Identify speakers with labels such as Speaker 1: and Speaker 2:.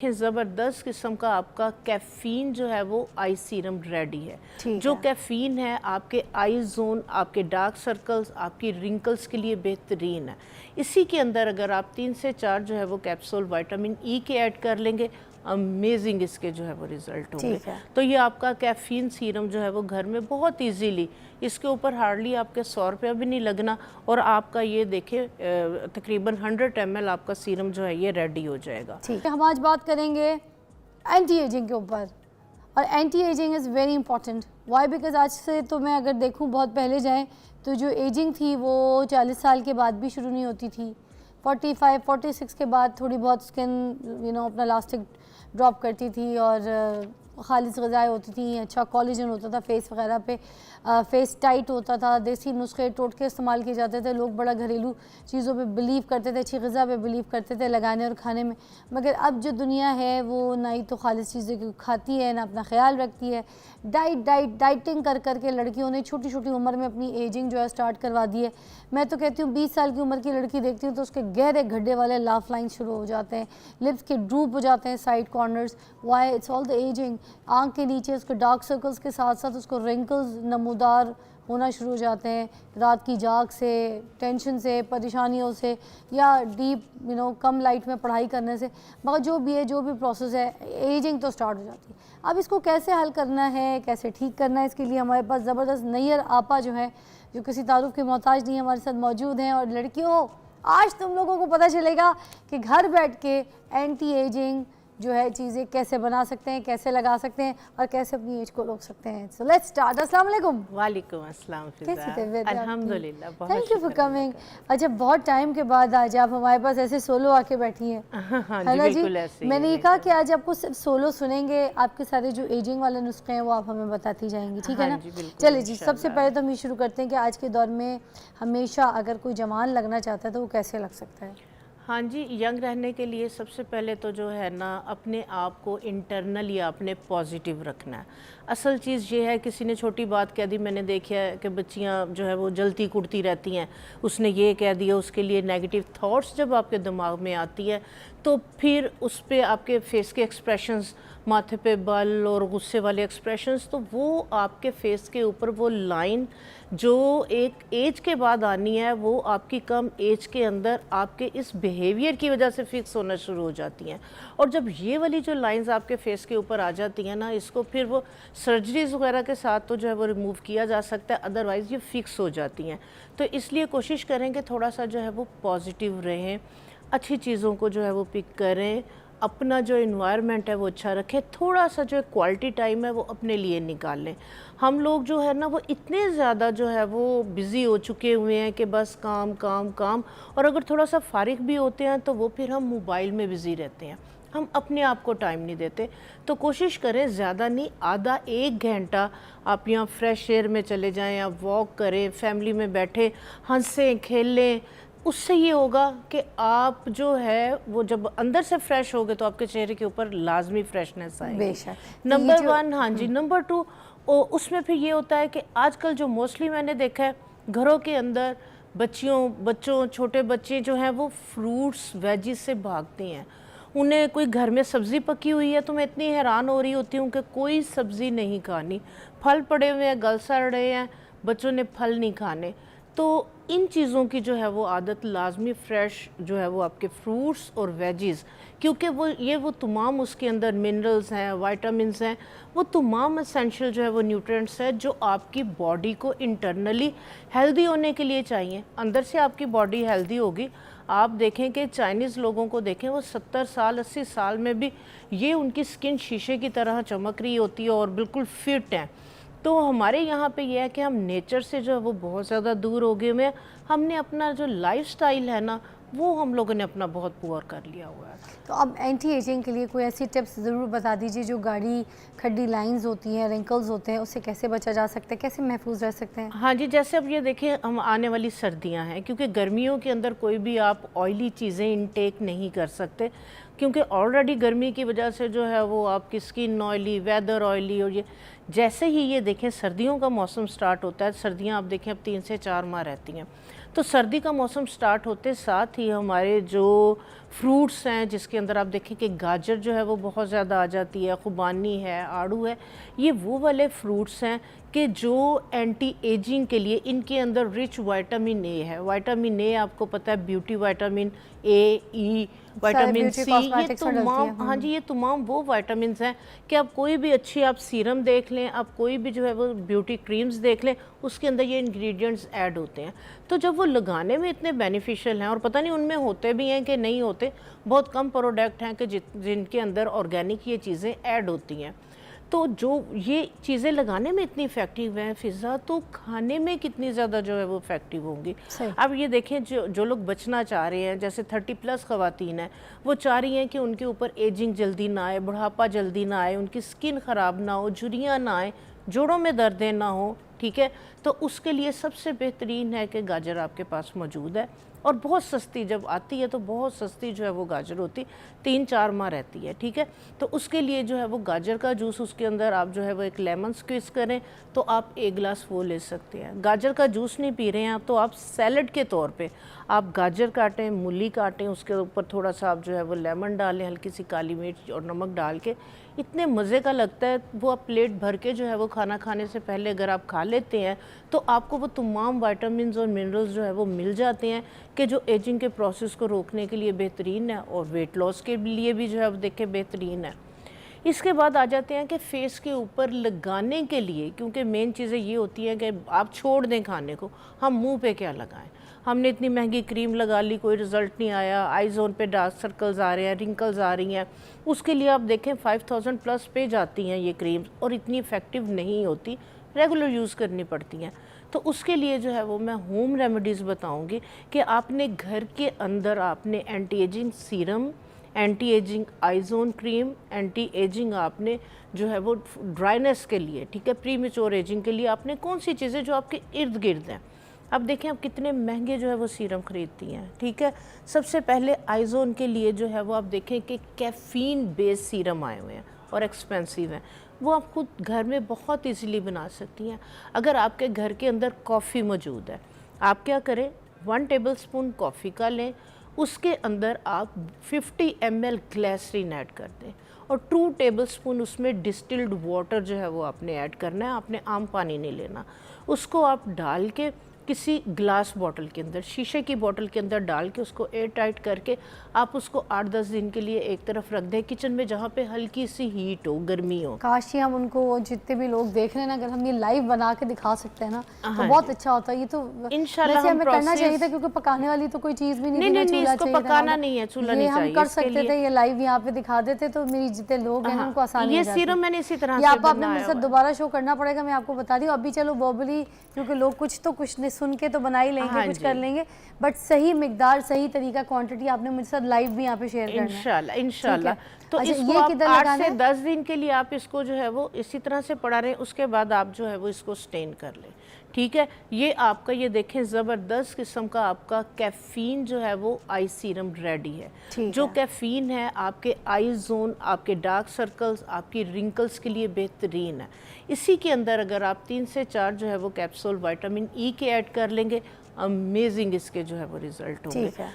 Speaker 1: ज़बरदस्त किस्म का आपका कैफ़ीन जो है वो आई सीरम रेडी है। जो कैफ़ीन है आपके आई जोन, आपके डार्क सर्कल्स, आपकी रिंकल्स के लिए बेहतरीन है। इसी के अंदर अगर आप 3 से 4 जो है वो कैप्सूल विटामिन ई के ऐड कर लेंगे, अमेजिंग इसके जो है वो रिज़ल्ट होंगे। तो ये आपका कैफ़ीन सीरम जो है वो घर में बहुत इजीली, इसके ऊपर हार्डली आपके 100 रुपया भी नहीं लगना और आपका ये देखिए तकरीबन 100 ml आपका सीरम जो है ये रेडी हो जाएगा।
Speaker 2: ठीक है, हम आज बात करेंगे एंटी एजिंग के ऊपर, और anti ageing is very important. Why? Because आज से तो मैं अगर देखूं बहुत पहले जाएं तो जो एजिंग थी वो 40 साल के बाद भी शुरू नहीं होती थी। 45, 46 के बाद थोड़ी बहुत स्किन अपना इलास्टिक ड्रॉप करती थी और खालिस ग़िज़ाएँ होती थी, अच्छा कोलेजन होता था फेस वगैरह पे, फेस टाइट होता था, देसी नुस्खे टोटके इस्तेमाल किए जाते थे, लोग बड़ा घरेलू चीज़ों पे बिलीव करते थे, अच्छी ग़िज़ा पे बिलीव करते थे लगाने और खाने में। मगर अब जो दुनिया है वो ना ही तो खालिस चीज़ें खाती है ना अपना ख्याल रखती है। डाइटिंग कर के लड़कियों ने छोटी छोटी उम्र में अपनी एजिंग जो है स्टार्ट करवा दी है। मैं तो कहती हूँ 20 साल की उम्र की लड़की देखती हूँ तो उसके गहरे गड्ढे वाले लाफ लाइन शुरू हो जाते हैं, लिप्स के ड्रूप हो जाते हैं, side corners. Why? It's all the ageing. आँख के नीचे उसके डार्क सर्कल्स के साथ साथ उसको रिंकल्स नमूदार होना शुरू हो जाते हैं, रात की जाग से, टेंशन से, परेशानियों से, या डीप कम लाइट में पढ़ाई करने से। मगर जो भी है, जो भी प्रोसेस है, एजिंग तो स्टार्ट हो जाती है। अब इसको कैसे हल करना है, कैसे ठीक करना है, इसके लिए हमारे पास ज़बरदस्त नैयर आपा जो है, जो किसी तारुफ के मोहताज नहीं, हमारे साथ मौजूद हैं। और लड़कियों, आज तुम लोगों को पता चलेगा कि घर बैठ के एंटी एजिंग जो है चीज़ें कैसे बना सकते हैं, कैसे लगा सकते हैं और कैसे अपनी एज को रोक सकते हैं। So let's start. अस्सलाम वालेकुम।
Speaker 1: वालेकुम अस्सलाम।
Speaker 2: कैसी तबीयत?
Speaker 1: अल्हम्दुलिल्लाह, बहुत
Speaker 2: थैंक यू फॉर कमिंग। अच्छा, बहुत टाइम के बाद आज आप हमारे पास ऐसे सोलो आके बैठी हैं, है ना जी? मैंने ये कहा कि आज आपको सिर्फ सोलो सुनेंगे, आपके सारे जो एजिंग वाले नुस्खे हैं वो आप हमें बताती जाएंगी, ठीक है ना? चलिए जी, सबसे पहले तो हम ये शुरू करते हैं कि आज के दौर में हमेशा अगर कोई जवान लगना चाहता है तो वो कैसे लग सकता है?
Speaker 1: हाँ जी, यंग रहने के लिए सबसे पहले तो जो है ना अपने आप को इंटरनल या अपने पॉजिटिव रखना है। असल चीज़ ये है, किसी ने छोटी बात कह दी, मैंने देखा है कि बच्चियाँ जो है वो जलती कुड़ती रहती हैं, उसने ये कह दिया, उसके लिए नेगेटिव थॉट्स जब आपके दिमाग में आती है तो फिर उस पर आपके फेस के एक्सप्रेशंस, माथे पे बाल और गुस्से वाले एक्सप्रेशंस, तो वो आपके फेस के ऊपर वो लाइन जो एक एज के बाद आनी है वो आपकी कम एज के अंदर आपके इस बिहेवियर की वजह से फिक्स होना शुरू हो जाती हैं। और जब ये वाली जो लाइंस आपके फेस के ऊपर आ जाती हैं ना, इसको फिर वो सर्जरीज वगैरह के साथ तो जो है वो रिमूव किया जा सकता है, अदरवाइज़ ये फिक्स हो जाती हैं। तो इसलिए कोशिश करेंगे थोड़ा सा जो है वो पॉजिटिव रहें, अच्छी चीज़ों को जो है वो पिक करें, अपना जो इन्वायरमेंट है वो अच्छा रखें, थोड़ा सा जो क्वालिटी टाइम है वो अपने लिए निकाल लें। हम लोग जो है ना वो इतने ज़्यादा जो है वो बिज़ी हो चुके हुए हैं कि बस काम काम काम, और अगर थोड़ा सा फारिग भी होते हैं तो वो फिर हम मोबाइल में बिज़ी रहते हैं, हम अपने आप को टाइम नहीं देते। तो कोशिश करें ज़्यादा नहीं, आधा 1 घंटा आप यहाँ फ्रेश एयर में चले जाएं, आप वॉक करें, फैमिली में बैठे हंसें खेलें। उससे ये होगा कि आप जो है वो जब अंदर से फ्रेश होगे तो आपके चेहरे के ऊपर लाजमी फ्रेशनेस आएगी।
Speaker 2: बेशक।
Speaker 1: नंबर 1। हाँ जी। नंबर 2, उसमें फिर ये होता है कि आजकल जो मोस्टली मैंने देखा है घरों के अंदर बच्चों छोटे बच्चे जो हैं वो फ्रूट्स वेजिस से भागते हैं। उन्हें कोई घर में सब्ज़ी पकी हुई है तो मैं इतनी हैरान हो रही होती हूँ कि कोई सब्ज़ी नहीं खानी, फल पड़े हुए हैं, गल सड़ रहे हैं, बच्चों ने फल नहीं खाने। तो इन चीज़ों की जो है वो आदत लाजमी, फ्रेश जो है वो आपके फ्रूट्स और वेजीज़, क्योंकि वो तमाम उसके अंदर मिनरल्स हैं, वाइटामिन्स हैं, वो तमाम एसेंशियल जो है वो न्यूट्रिएंट्स हैं जो आपकी बॉडी को इंटरनली हेल्दी होने के लिए चाहिए। अंदर से आपकी बॉडी हेल्दी होगी। आप देखें कि चाइनीज़ लोगों को देखें, वो 70 साल 80 साल में भी ये उनकी स्किन शीशे की तरह चमक रही होती है और बिल्कुल फिट हैं। तो हमारे यहाँ पे ये है कि हम नेचर से जो है वो बहुत ज़्यादा दूर हो गए हुए हैं। हमने अपना जो लाइफस्टाइल है ना वो हम लोगों ने अपना बहुत पुअर कर लिया हुआ है।
Speaker 2: तो अब एंटी एजिंग के लिए कोई ऐसी टिप्स ज़रूर बता दीजिए, जो गाढ़ी खड्डी लाइंस होती हैं, रिंकल्स होते हैं, उससे कैसे बचा जा सकता है, कैसे महफूज रह सकते हैं?
Speaker 1: हाँ जी, जैसे अब ये देखिए, हम आने वाली सर्दियाँ हैं, क्योंकि गर्मियों के अंदर कोई भी आप ऑयली चीज़ें इनटेक नहीं कर सकते, क्योंकि ऑलरेडी गर्मी की वजह से जो है वो आपकी स्किन ऑयली, वेदर ऑयली। और ये जैसे ही ये देखें सर्दियों का मौसम स्टार्ट होता है, सर्दियाँ आप देखें अब 3 से 4 माह रहती हैं, तो सर्दी का मौसम स्टार्ट होते साथ ही हमारे जो फ्रूट्स हैं, जिसके अंदर आप देखें कि गाजर जो है वो बहुत ज़्यादा आ जाती है, खुबानी है, आड़ू है, ये वो वाले फ्रूट्स हैं कि जो एंटी एजिंग के लिए, इनके अंदर रिच विटामिन ए है। विटामिन ए आपको पता है beauty vitamin A, E, vitamin C, ये तमाम, हाँ जी, ये तमाम वो विटामिन हैं कि आप कोई भी अच्छी आप सीरम देख लें, आप कोई भी जो है वो ब्यूटी क्रीम्स देख लें, उसके अंदर ये इंग्रेडिएंट्स ऐड होते हैं। तो जब वो लगाने में इतने बेनिफिशियल हैं, और पता नहीं उनमें होते भी हैं कि नहीं होते, बहुत कम प्रोडक्ट हैं कि जिनके अंदर ऑर्गेनिक ये चीज़ें ऐड होती हैं। तो जो ये चीज़ें लगाने में इतनी इफ़ेक्टिव हैं फ़िज़ा, तो खाने में कितनी ज़्यादा जो है वो इफ़ेक्टिव होंगी। अब ये देखें, जो लोग बचना चाह रहे हैं, जैसे 30+ ख़वातीन हैं, वो चाह रही हैं कि उनके ऊपर एजिंग जल्दी ना आए, बुढ़ापा जल्दी ना आए, उनकी स्किन ख़राब ना हो, झुर्रियाँ ना आए, जोड़ों में दर्दें ना हो, ठीक है। तो उसके लिए सबसे बेहतरीन है कि गाजर आपके पास मौजूद है, और बहुत सस्ती जब आती है तो बहुत सस्ती जो है वो गाजर होती, 3-4 माह रहती है, ठीक है। तो उसके लिए जो है वो गाजर का जूस, उसके अंदर आप जो है वो एक लेमन स्क्वीज़ करें तो आप 1 गिलास वो ले सकते हैं। गाजर का जूस नहीं पी रहे हैं आप, तो आप सैलड के तौर पे आप गाजर काटें, मूली काटें, उसके ऊपर थोड़ा सा आप जो है वो लेमन डालें, हल्की सी काली मिर्च और नमक डाल के, इतने मज़े का लगता है वो। आप प्लेट भर के जो है वो खाना खाने से पहले अगर आप खा लेते हैं तो आपको वो तमाम विटामिन्स और मिनरल्स जो है वो मिल जाते हैं कि जो एजिंग के प्रोसेस को रोकने के लिए बेहतरीन है, और वेट लॉस के लिए भी जो है वो देखें बेहतरीन है। इसके बाद आ जाते हैं कि फेस के ऊपर लगाने के लिए, क्योंकि मेन चीज़ें ये होती हैं कि आप छोड़ दें खाने को, हम मुंह पे क्या लगाएं। हमने इतनी महंगी क्रीम लगा ली, कोई रिज़ल्ट नहीं आया, आई जोन पे डार्क सर्कल्स आ रहे हैं, रिंकल्स आ रही हैं, उसके लिए आप देखें 5000+ पे जाती हैं ये क्रीम्स, और इतनी इफ़ेक्टिव नहीं होती, रेगुलर यूज़ करनी पड़ती हैं। तो उसके लिए जो है वो मैं होम रेमेडीज़ बताऊंगी कि आपने घर के अंदर आपने anti aging serum, anti aging eye zone cream, anti aging आपने जो है वो ड्राइनेस के लिए, ठीक है, प्री मैच्योर एजिंग के लिए आपने कौन सी चीज़ें जो आपके इर्द गिर्द हैं। अब देखें आप कितने महंगे जो है वो सीरम ख़रीदती हैं, ठीक है। सबसे पहले आइजोन के लिए जो है वो आप देखें कि कैफ़ीन बेस्ड सीरम आए हुए हैं और एक्सपेंसिव हैं, वो आप खुद घर में बहुत इजीली बना सकती हैं। अगर आपके घर के अंदर कॉफ़ी मौजूद है, आप क्या करें, 1 टेबलस्पून कॉफ़ी का लें, उसके अंदर आप 50 ml ग्लिसरीन ऐड कर दें, और 2 टेबलस्पून उसमें डिस्टिल्ड वाटर जो है वो आपने ऐड करना है, आपने आम पानी नहीं लेना। उसको आप डाल के किसी ग्लास बॉटल के अंदर, शीशे की बॉटल के अंदर डाल के उसको एयर टाइट करके आप उसको 8-10 दिन के लिए एक तरफ रख दें किचन में, जहाँ पे हल्की सी हीट हो, गर्मी हो।
Speaker 2: काश ही हम उनको, जितने भी लोग देख रहे हैं ना, अगर हम ये लाइव बना के दिखा सकते हैं ना तो
Speaker 1: हाँ
Speaker 2: बहुत अच्छा होता है। ये तो
Speaker 1: इंशाल्लाह
Speaker 2: वैसे हमें करना चाहिए था, क्योंकि पकाने वाली तो कोई चीज़ भी नहीं थी,
Speaker 1: नहीं, इसको पकाना नहीं है, चूल्हा नहीं चाहिए,
Speaker 2: हम कर सकते थे, ये लाइव यहाँ पे दिखा देते तो मेरी जितने लोग हैं उनको आसानी
Speaker 1: ये सीरम मैंने इसी तरह से
Speaker 2: आपने मेरे साथ दोबारा शो करना पड़ेगा, मैं आपको बता दी। अभी चलो वर्बली, क्योंकि लोग कुछ तो कुछ ने सुन के तो बना ही लेंगे, कुछ कर लेंगे, बट सही मिकदार, सही तरीका, क्वांटिटी आपने मुझे साथ लाइव भी यहाँ पे शेयर करना है
Speaker 1: इंशाल्लाह। तो
Speaker 2: अच्छा,
Speaker 1: इसको आप 8 से 10 दिन के लिए आप इसको जो है वो इसी तरह से पड़ा रहे, उसके बाद आप जो है वो इसको स्टेन कर लें, ठीक है। ये आपका, ये देखें, ज़बरदस्त किस्म का आपका कैफ़ीन जो है वो आई सीरम रेडी है। जो कैफ़ीन है आपके आई जोन, आपके डार्क सर्कल्स, आपकी रिंकल्स के लिए बेहतरीन है। इसी के अंदर अगर आप 3 से 4 जो है वो कैप्सूल विटामिन ई के ऐड कर लेंगे, अमेजिंग इसके जो है वो रिज़ल्ट होंगे।